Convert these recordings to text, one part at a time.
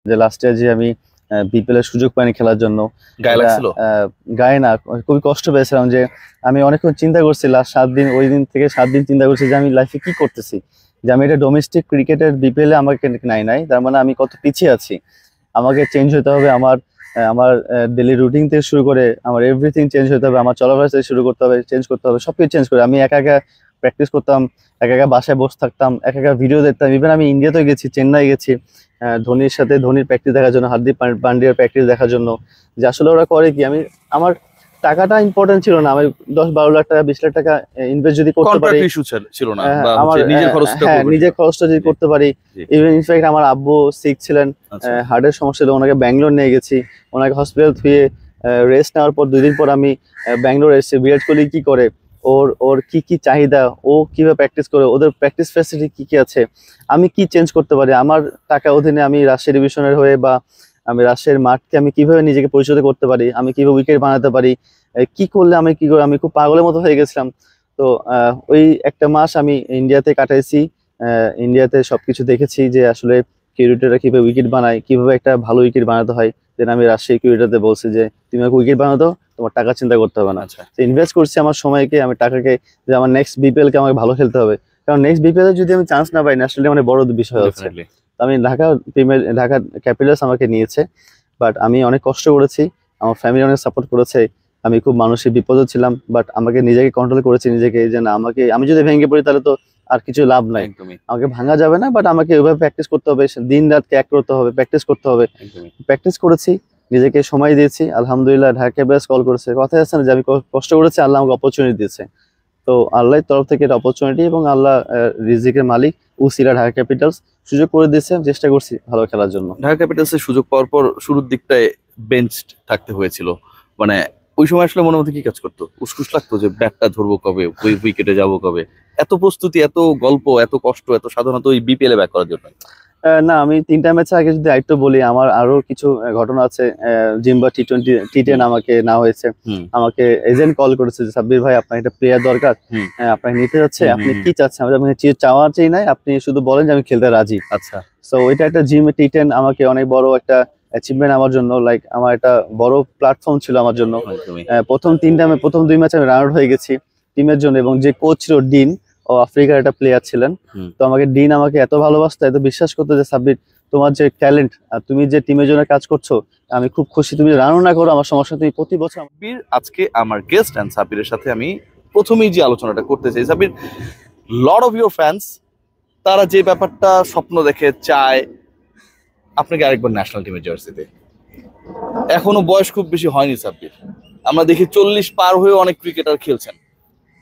যে last year যে আমি বিপিএল এর সুযোগ পাইনি খেলার জন্য। গায়ে লাগছিল? গায়ে না, খুবই কষ্ট পেয়েছিলাম যে আমি অনেকক্ষণ চিন্তা করছি লাস্ট 7 দিন, ওই দিন থেকে 7 দিন চিন্তা করছি যে আমি লাইফে কি করতেছি, যে আমি এটা ডোমেস্টিক ক্রিকেটের বিপিএল এ আমাকে নাই, তার মানে আমি কত পিছিয়ে আছি। আমাকে চেঞ্জ হতে হবে, আমার আমার ডেলি রুটিন থেকে শুরু করে আমার এভরিথিং চেঞ্জ হতে হবে, আমার চলাফেরা থেকে শুরু করতে হবে, চেঞ্জ করতে হবে, সবকিছু চেঞ্জ করে। আমি একা একা প্র্যাকটিস করতাম, একা একা বাসায় বসে থাকতাম, একা একা ভিডিও দেখতাম। ইভেন আমি ইন্ডিয়াতেও গেছি, চেন্নাই গেছি ধোনির সাথে, ধোনির প্র্যাকটিস দেখার জন্য, হার্দিক পান্ডিয়ার প্র্যাকটিস দেখার জন্য, যে আসলে ওরা করে কি। আমার টাকাটা ইম্পর্টেন্ট ছিল না, আমি 10-12 লাখ টাকা 20 লাখ টাকা ইনভেস্ট যদি করতে পারি, ছিল না, আমার নিজের খরচটা যদি করতে পারি। ইভেন ইনফ্যাক্ট আমার আব্বু সিক ছিলেন, হার্টের সমস্যা ছিল, ওনাকে ব্যাঙ্গালোর নিয়ে গেছি, ওনাকে হসপিটাল থুয়ে রেস্ট নেওয়ার পর 2 দিন পর আমি ব্যাঙ্গালোর এসেছি। বিরাট কোহলি কি করে, ওর কি কি চাহিদা, ও কিভাবে প্র্যাকটিস করে, ওদের প্র্যাকটিস ফ্যাসিলিটি কি কি আছে, আমি কি চেঞ্জ করতে পারি, আমার টাকা অধীনে আমি রাজশাহী ডিভিশনের হয়ে বা আমি রাজশাহীর মাঠকে আমি কিভাবে নিজেকে পরিচালিত করতে পারি, আমি কিভাবে উইকেট বানাতে পারি, কি করলে আমি কি করে। আমি খুব পাগলের মতো হয়ে গেছিলাম। তো ওই একটা মাস আমি ইন্ডিয়াতে কাটাইছি, ইন্ডিয়াতে সবকিছু দেখেছি যে আসলে ক্রিকেটাররা কিভাবে উইকেট বানায়, কিভাবে একটা ভালো উইকেট বানাতে হয়। দেন আমি রাজশাহী ক্রিকেটারদের বলছি যে তুমি আমাকে উইকেট বানাতো, তোমার টাকা চিন্তা করতে হবে না। ইনভেস্ট করছি আমার সময়কে, আমি টাকাকে, যে আমার নেক্সট বিপিএল কে আমাকে ভালো খেলতে হবে, কারণ নেক্সট বিপিএল এ যদি আমি চান্স না পাই, ন্যাশনালি মানে বড় বিষয় হচ্ছে। আমি ঢাকা ক্যাপিটালস আমাকে নিয়েছে, বাট আমি অনেক কষ্ট করেছি, আমার ফ্যামিলি অনেক সাপোর্ট করেছে, আমি খুব মানসিক বিপদে ছিলাম, বাট আমাকে নিজেকে কন্ট্রোল করেছি নিজেকে, যে না, আমি যদি ভেঙে পড়ি তাহলে তো আর কিছু লাভ নাই, আমাকে ভাঙা যাবে না, বাট আমাকে ওইভাবে প্র্যাকটিস করতে হবে, দিন রাত এক করতে হবে, প্র্যাকটিস করতে হবে। প্র্যাকটিস করেছি, নিজেকে সময় দিয়েছি, আলহামদুলিল্লাহ ঢাকা ক্যাপিটালস কল করেছে। কথা আছে না যে আমি কষ্ট করেছি, আল্লাহ আমাকে অপরচুনিটি দিয়েছে। তো আল্লাহর তরফ থেকে এটা অপরচুনিটি, এবং আল্লাহ রিজিকের মালিক, উসিলা ঢাকা ক্যাপিটালস সুযোগ করে দিয়েছে, চেষ্টা করছি ভালো খেলার জন্য। ঢাকা ক্যাপিটালসের সুযোগ পাওয়ার পর শুরুর দিকটায় বেঞ্চ থাকতে হয়েছিল, মানে ওই সময় আসলে মনের মধ্যে কি কাজ করতো? উসকুস লাগতো যে ব্যাটটা ধরবো কবে, ওই উইকেটে যাবো কবে? এত প্রস্তুতি, এত গল্প, এত কষ্ট, এত সাধারণত ওই বিপিএল এ ব্যাক করার জন্য? না, আমি 3টা ম্যাচ আগে যদি আরেকটু বলি, আমার আরো কিছু ঘটনা আছে। জিম্বা টি10 আমাকে না হয়েছে, আমাকে এজেন্ট কল করেছে যে সাব্বির ভাই, আপনার একটা প্লেয়ার দরকার, আপনাকে নিতে যাচ্ছে, আপনি কি চাচ্ছেন? আমি চাওয়া চাই নাই, আপনি শুধু বলেন যে আমি খেলতে রাজি। আচ্ছা, সো ওইটা একটা টি10 আমাকে অনেক বড় একটা অ্যাচিভমেন্ট আমার জন্য, লাইক আমার একটা বড় প্ল্যাটফর্ম ছিল আমার জন্য। প্রথম 2 ম্যাচ আমি রান আউট হয়ে গেছি টিমের জন্য, এবং যে কোচ ছিল ডিন, ও আফ্রিকার একটা প্লেয়ার ছিলেন। তো ডিন আমাকে এত ভালোবাসতো, এত বিশ্বাস করতো যে সাব্বির, তোমার যে ট্যালেন্ট আর তুমি যে টিমের জন্য কাজ করছো, আমি খুব খুশি, তুমি রানও না করো আমার সমস্যা, তুমি প্রতি বছর। আজকে আমার গেস্ট এন্ড সাব্বিরের সাথে আমি প্রথমেই যে আলোচনাটা করতে চাই, Sabbir, lot of your fans, তারা যে ব্যাপারটা স্বপ্ন দেখে চায় আপনাকে আরেকবার ন্যাশনাল টিমের জার্সিতে। এখনো বয়স খুব বেশি হয়নি সাব্বির, আমরা দেখি 40 পার হয়ে অনেক ক্রিকেটার খেলছেন।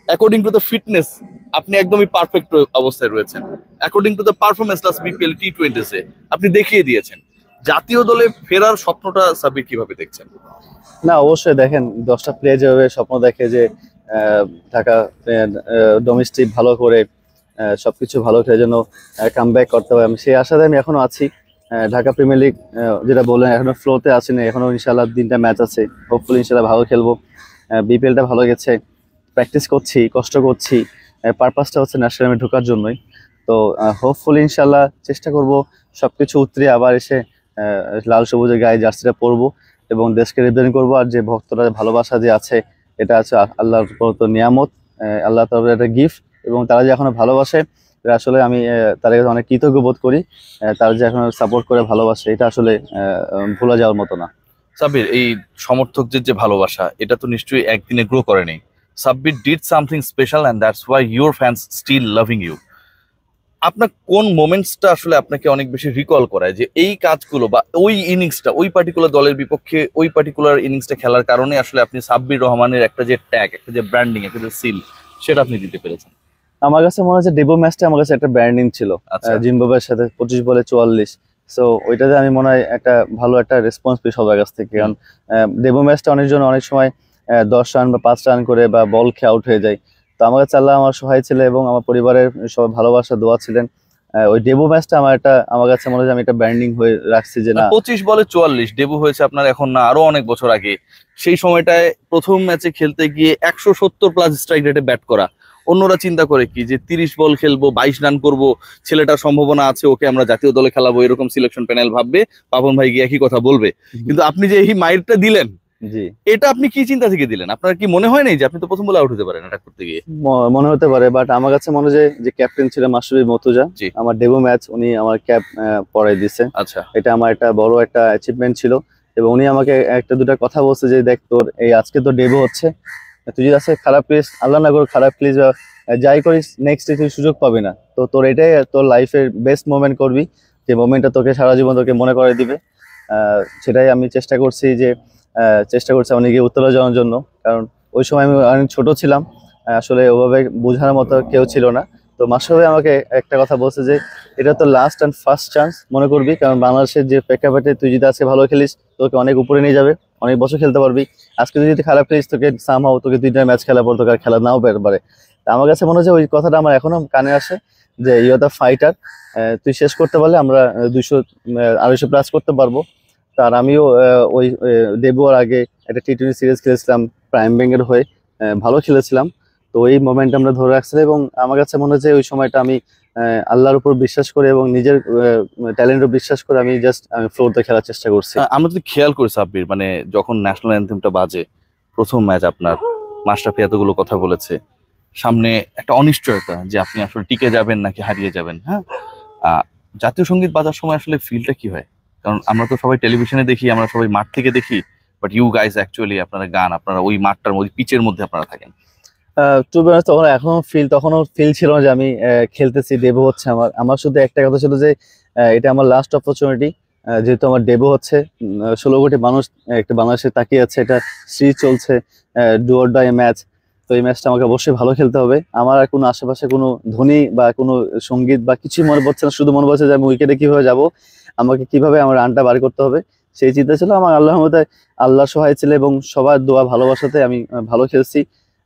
অ্যাকর্ডিং টু দ্য ফিটনেস আপনি একদমই পারফেক্ট অবস্থায় রয়েছেন। According to the performance last BPL T20 আপনি দেখিয়ে দিয়েছেন। জাতীয় দলে ফেরার স্বপ্নটা সাব্বির কিভাবে দেখছেন? না, অবশ্যই দেখেন, 10টা প্লেয়ার যেভাবে স্বপ্ন দেখে যে ঢাকা ডোমেস্টিক ভালো করে সবকিছু ভালো খেলে যেন কামব্যাক করতে হবে, আমি সেই আশাতে আমি এখনো আছি। ঢাকা প্রিমিয়ার লিগ যেটা বললেন, এখনো ফ্লোতে আছি না, এখনো ইনশাল্লাহ 3টা ম্যাচ আছে, হোপফুলি ইনশাল্লাহ ভালো খেলবো। বিপিএলটা ভালো গেছে, প্র্যাকটিস করছি, কষ্ট করছি, পারপাসটা হচ্ছে ন্যাশনাল টিমে ঢোকার জন্যই। তো হোপফুলি ইনশাল্লাহ চেষ্টা করব সবকিছু উতরে আবার এসে লাল সবুজের গায়ে জার্সিটা পরবো এবং দেশকে রিপ্রেজেন্ট করবো। আর যে ভক্তরা ভালোবাসা যে আছে, এটা আছে আল্লাহর নিয়ামত, আল্লাহ তাআলার একটা গিফট, এবং তারা যে এখনো ভালোবাসে, আসলে আমি তার কাছে অনেক কৃতজ্ঞ বোধ করি। তারা যে এখনো সাপোর্ট করে ভালোবাসে, এটা আসলে ভোলা যাওয়ার মতো না। সাব্বির, এই সমর্থকদের যে ভালোবাসা, এটা তো নিশ্চয়ই একদিনে গ্রো করেনি। Sabbir did something special and that's why your fans still loving you. আপনার কোন মোমেন্টসটা আসলে আপনাকে অনেক বেশি রিকল করায় যে এই কাজগুলো বা ওই ইনিংসটা, ওই পার্টিকুলার দলের বিপক্ষে ওই পার্টিকুলার ইনিংসটা খেলার কারণে আসলে আপনি সাব্বির রহমানের একটা যে ট্যাগ, একটা যে ব্র্যান্ডিং, একটা যে সিল, সেটা আপনি দিতে পেরেছেন? আমার কাছে মনে হচ্ছে ডেবু ম্যাচটা আমার কাছে একটা ব্র্যান্ডিং ছিল, জিম্বাবুয়ের সাথে 25 বলে 44। সো ওইটাতে আমি মনে হয় একটা ভালো একটা রেসপন্স পেয়ে সবার কাছ থেকে, কারণ ডেবু ম্যাচটা অনেকজন অনেক সময় 10 রান বা 5 রান করে বা বল খেয়ে আউট হয়ে যায়। তো আমার কাছে আল্লাহ আমার সহায় ছিল এবং আমার পরিবারের সবাই ভালোবাসা দোয়া ছিলেন। ওই ডেবু ম্যাচটা আমার কাছে মনে হয় আমি একটা ব্র্যান্ডিং হয়ে রাখছি যে না, 25 বলে 44 ডেবু হয়েছে আপনার এখন না, আরো অনেক বছর আগে। সেই সময়টায় প্রথম ম্যাচে খেলতে গিয়ে 170 প্লাস স্ট্রাইক রেটে ব্যাট করা, অন্যরা চিন্তা করে কি যে 30 বল খেলবো, 22 রান করবো, ছেলেটার সম্ভাবনা আছে, ওকে আমরা জাতীয় দলে খেলাবো, এরকম সিলেকশন প্যানেল ভাববে, পাপন ভাই গিয়ে একই কথা বলবে। কিন্তু আপনি যে এই মাইন্ডটা দিলেন, জি, এটা আপনি কি চিন্তা থেকে দিলেন? আপনার কি মনে হয় নাই যে আপনি তো প্রথম বলে আউট হতে পারেন এটা করতে গিয়ে? মনে হতে পারে, বাট আমার কাছে মনে হয় যে ক্যাপ্টেন ছিল মাশরাফি মর্তুজা, জি। আমার ডেবু ম্যাচ উনি আমার ক্যাপ পরাই দিছে। আচ্ছা, এটা আমার একটা বড় একটা অ্যাচিভমেন্ট ছিল, এবং উনি আমাকে একটা দুটা কথা বলছে যে দেখ তোর এই আজকে তো ডেবু হচ্ছে, তুই যদি আজকে খারাপ প্লেস, আল্লাহ না করুক খারাপ প্লেস বা যাই করিস, নেক্সট তুই সুযোগ পাবি না, তো তোর এটাই তোর লাইফের বেস্ট মোমেন্ট করবি, যে মোমেন্টটা তোকে সারা জীবন তোকে মনে করে দিবে। সেটাই আমি চেষ্টা করছি যে আমি গিয়ে উত্তরা যাওয়ার জন্য, কারণ ওই সময় আমি অনেক ছোট ছিলাম, আসলে ওভাবে বোঝার মতো কেউ ছিল না। তো মাশরাফি আমাকে একটা কথা বলছে যে এটা তো লাস্ট অ্যান্ড ফার্স্ট চান্স মনে করবি, কারণ বাংলাদেশের যে প্রেক্ষাপটে তুই যদি আজকে ভালো খেলিস তোকে অনেক উপরে নিয়ে যাবে, অনেক বছর খেলতে পারবি। আজকে যদি তুই খারাপ খেলিস তোকে সামহাও তোকে 2টা ম্যাচ খেলা পর তোকে আর খেলা নাও পারে। তা আমার কাছে মনে হচ্ছে ওই কথাটা আমার এখনো কানে আসে, যে ইউ আর দ্য ফাইটার, তুই শেষ করতে পারলে আমরা 200 250 প্লাস করতে পারবো। তার আমিও ওই ডেবু হওয়ার আগে একটা টি-20 সিরিজ খেলেছিলাম প্রাইম ব্যাংকের হয়ে, ভালো খেলেছিলাম। তো এই মোমেন্ট আমরা ধরে রাখছিলাম, এবং আমার কাছে মনে হচ্ছে ওই সময়টা আমি আল্লাহর উপর বিশ্বাস করে এবং নিজের ট্যালেন্টও বিশ্বাস করে আমি ফ্লোরতে খেলার চেষ্টা করছি। আমরা যদি খেয়াল করি সাব্বির, মানে যখন ন্যাশনাল অ্যান্থেমটা বাজে, প্রথম ম্যাচ আপনার, মাশরাফি এতগুলো কথা বলেছে, সামনে একটা অনিশ্চয়তা যে আপনি আসলে টিকে যাবেন নাকি হারিয়ে যাবেন। হ্যাঁ, জাতীয় সঙ্গীত বাজার সময় আসলে ফিলটা কি হয়? কারণ আমরা তো সবাই টেলিভিশনে দেখি, আমরা সবাই মাঠ থেকে দেখি, বাট ইউ গাইজ অ্যাকচুয়ালি আপনারা গান, আপনারা ওই মাঠটার মধ্যে, পিচের মধ্যে আপনারা থাকেন। টু বি অনেস্ট, তখনও ফিল ছিল না যে আমি খেলতেছি, ডেবু হচ্ছে। আমার শুধু একটা কথা ছিল যে এটা আমার লাস্ট অপরচুনিটি, যেহেতু আমার ডেবু হচ্ছে, 16 কোটি মানুষ একটা বাংলাদেশে তাকিয়ে আছে, এটা সিরিজ চলছে, ডু অর ডাই ম্যাচ। তো এই ম্যাচটা আমাকে অবশ্যই ভালো খেলতে হবে। আমার আর কোনো আশেপাশে কোনো ধ্বনি বা কোনো সঙ্গীত বা কিছুই মনে পড়ছে না, শুধু মনে পড়ছে যে আমি উইকেটে কিভাবে যাব, আমাকে কিভাবে আমার রানটা বার করতে হবে, সেই চিন্তা ছিল আমার। আল্লাহর মধ্যে আল্লাহ সহায় ছিল এবং সবার দোয়া ভালোবাসাতে আমি ভালো খেলছি,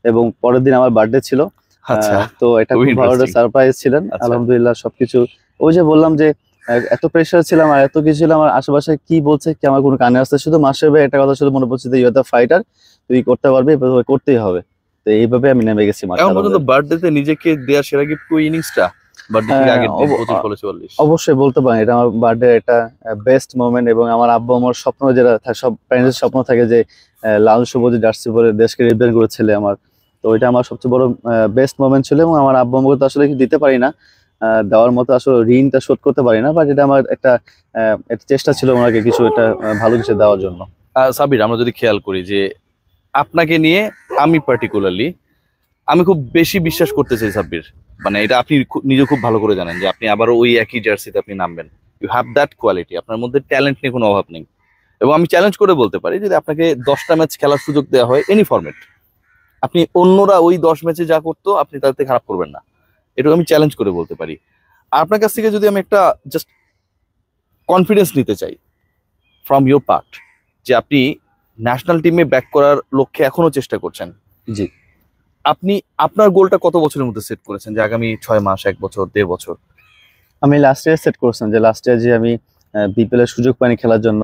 এবং পরের দিন আমার বার্থডে ছিল। আচ্ছা, তো এটা খুব ভালো একটা সারপ্রাইজ ছিলেন। আলহামদুলিল্লাহ সবকিছু, ওই যে বললাম যে এত প্রেশার ছিলাম আর এত কিছু ছিল, আমার আশেপাশে কি বলছে কি আমার কোনো কানে আসছে, শুধু মাশরাফি একটা কথা শুধু মনে পড়ছে যে ইউ আর দ্য ফাইটার, তুই করতে পারবি, করতেই হবে। তো এইভাবে আমি নেমে গেছি মাঠে। এখন পর্যন্ত বার্থডেতে নিজেকে দেয়া সেরা গিফট কোন ইনিংসটা? বার্থডে থেকে আগের দিন 25-44 অবশ্যই বলতে পারেন, এটা আমার বার্থডে এটা বেস্ট মোমেন্ট, এবং আমার আব্বু আমার স্বপ্ন যেটা সব প্যারেন্টসের স্বপ্ন থাকে যে লাল সবুজ জার্সি পরে দেশকে রিপ্রেজেন্ট করে ছেলে আমার, তো এটা আমার সবচেয়ে বড় বেস্ট মোমেন্ট ছিল। এবং আমার আব্বু আমাকে তো আসলে কিছু দিতে পারি না, দেওয়ার মতো আসলে ঋণটা শোধ করতে পারি না, বাট এটা আমার একটা চেষ্টা ছিল ওনাকে কিছু একটা ভালো কিছু দেওয়ার জন্য। সাবির, আমরা যদি খেয়াল করি যে আপনাকে নিয়ে আমি পার্টিকুলারলি আমি খুব বেশি বিশ্বাস করতে চাই সাব্বির, মানে এটা আপনি নিজে খুব ভালো করে জানেন যে আপনি আবারও ওই একই জার্সিতে আপনি নামবেন। ইউ হ্যাভ দ্যাট কোয়ালিটি, আপনার মধ্যে ট্যালেন্ট নিয়ে কোনো অভাব নেই। এবং আমি চ্যালেঞ্জ করে বলতে পারি যদি আপনাকে 10টা ম্যাচ খেলার সুযোগ দেওয়া হয় এনি ফরম্যাট, আপনি অন্যরা ওই 10 ম্যাচে যা করতো আপনি তাতে খারাপ করবেন না, এটা আমি চ্যালেঞ্জ করে বলতে পারি। আর আপনার কাছ থেকে যদি আমি একটা জাস্ট কনফিডেন্স নিতে চাই ফ্রম ইউর পার্ট, যে আপনি ন্যাশনাল টিমে ব্যাক করার লক্ষ্যে এখনো চেষ্টা করছেন। জি, আপনি আপনার গোলটা কত বছরের মধ্যে সেট করেছেন, যে আগামী 6 মাস, 1 বছর, 1.5 বছর? আমি লাস্ট ইয়ার সেট করছিলাম যে লাস্ট ইয়ার যে আমি বিপিএল এর সুযোগ পাইনি খেলার জন্য,